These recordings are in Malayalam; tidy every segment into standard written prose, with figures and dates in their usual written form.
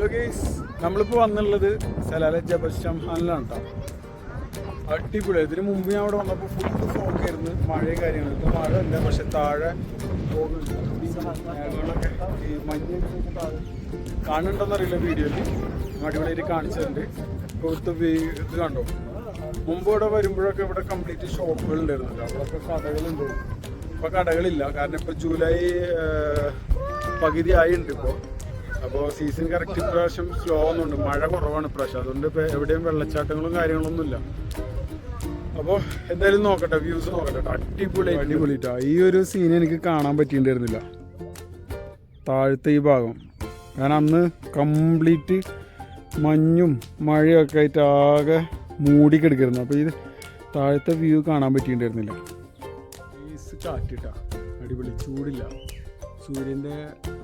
ഹലോ ഗൈസ്, നമ്മളിപ്പോൾ വന്നുള്ളത് സലാല ജബൽ ഷംഹാനിലാണ് കേട്ടോ. അടിപൊളി. ഇതിന് മുമ്പ് ഞാൻ അവിടെ വന്നപ്പോൾ ഫുൾ ഫോക്കായിരുന്നു, മഴയും കാര്യങ്ങളും. ഇപ്പോൾ മഴ ഇല്ല, പക്ഷെ താഴെ മേഘങ്ങളൊക്കെ ഈ മഞ്ഞ് താഴെ കാണുന്നുണ്ടോന്നറിയില്ല വീഡിയോയിൽ. അടിപൊളിയായിട്ട് കാണിച്ചിട്ടുണ്ട്. ഇവിടുത്തെ ഇത് കണ്ടോ, മുമ്പ് ഇവിടെ വരുമ്പോഴൊക്കെ ഇവിടെ കംപ്ലീറ്റ് ഷോപ്പുകൾ ഉണ്ടായിരുന്നു കേട്ടോ. അവിടെയൊക്കെ കടകളുണ്ട്. ഇപ്പോൾ കടകളില്ല, കാരണം ഇപ്പോൾ ജൂലൈ പകുതി ആയിട്ടുണ്ട് ഇപ്പോൾ. അപ്പോൾ സീസൺ കറക്റ്റ് ഇപ്രാവശ്യം സ്ലോ ഒന്നുണ്ട്, മഴ കുറവാണ് ഇപ്രാവശ്യം. അതുകൊണ്ട് ഇപ്പോൾ എവിടെയും വെള്ളച്ചാട്ടങ്ങളും കാര്യങ്ങളൊന്നുമില്ല. അപ്പോൾ എന്തായാലും നോക്കട്ടെ, വ്യൂസ് നോക്കട്ടെ. അടിപൊളിട്ടാ. ഈ ഒരു സീൻ എനിക്ക് കാണാൻ പറ്റിയിട്ടുണ്ടായിരുന്നില്ല, താഴത്തെ ഈ ഭാഗം. കാരണം അന്ന് കംപ്ലീറ്റ് മഞ്ഞും മഴയൊക്കെ ആയിട്ട് ആകെ മൂടിക്കെടുക്കായിരുന്നു. അപ്പോൾ ഇത് താഴത്തെ വ്യൂ കാണാൻ പറ്റിയിട്ടുണ്ടായിരുന്നില്ല. കാറ്റിട്ടാ, അടിപൊളി. ചൂടില്ല, സൂര്യൻ്റെ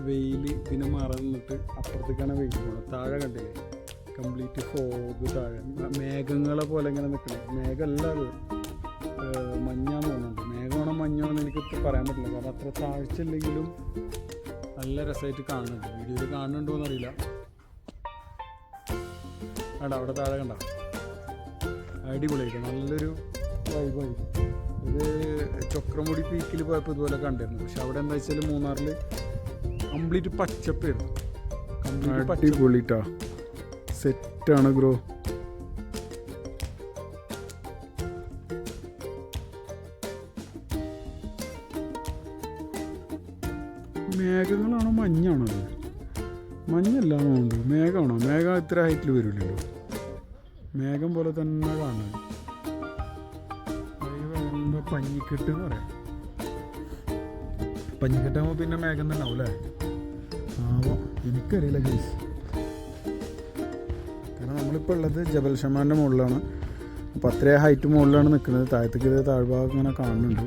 വെയിൽ ഇതിനെ മറന്നിട്ട് അപ്പുറത്തേക്കാണ് വെയിൽ പോകുന്നത്. താഴെ കണ്ടില്ലേ, കംപ്ലീറ്റ് ഫോഗ്. താഴെ മേഘങ്ങളെ പോലെ ഇങ്ങനെ നിൽക്കണം. മേഘമല്ല, അത് മഞ്ഞാന്ന് തോന്നുന്നുണ്ട്. മേഘമാണോ മഞ്ഞാണെന്ന് എനിക്ക് പറയാൻ പറ്റില്ല, കാരണം അത്ര താഴ്ചയില്ലെങ്കിലും നല്ല രസമായിട്ട് കാണുന്നുണ്ട്. വീഡിയോയിൽ കാണുന്നുണ്ടോ എന്നറിയില്ല. കണ്ട അവിടെ താഴെ കണ്ട, അടിപൊളിയായിട്ട് നല്ലൊരു വൈബായിരിക്കും. ഇത് ചക്രമുടി പീക്കിൽ പോയപ്പോൾ ഇതുപോലെ കണ്ടിരുന്നു. പക്ഷെ അവിടെ എന്താ വെച്ചാൽ മൂന്നാറിൽ കംപ്ലീറ്റ് പച്ചപ്പായിരുന്നു. അടിപൊളിട്ടാ, സെറ്റാണ് ഗ്രോ. മേഘങ്ങളാണോ മഞ്ഞാണോ? അത് മഞ്ഞല്ലാണോ? ഉണ്ട് മേഘമാണോ? മേഘം ഇത്ര ഹൈറ്റിൽ വരില്ലല്ലോ. മേഘം പോലെ തന്നെ കാണുന്നത്. പഞ്ഞിക്കെട്ട് എന്ന് പറയാം. പഞ്ഞിക്കെട്ടാകുമ്പോൾ പിന്നെ മേഘം തന്നെ ആവും അല്ലേ? ആവോ, എനിക്കറിയില്ല ഗൈസ്. കാരണം നമ്മളിപ്പോൾ ഉള്ളത് ജബൽ ഷമാൻ്റെ മുകളിലാണ്. അപ്പോൾ അത്രയും ഹൈറ്റ് മുകളിലാണ് നിൽക്കുന്നത്. താഴത്തേക്ക് താഴ്ഭാഗം ഇങ്ങനെ കാണുന്നുണ്ട്.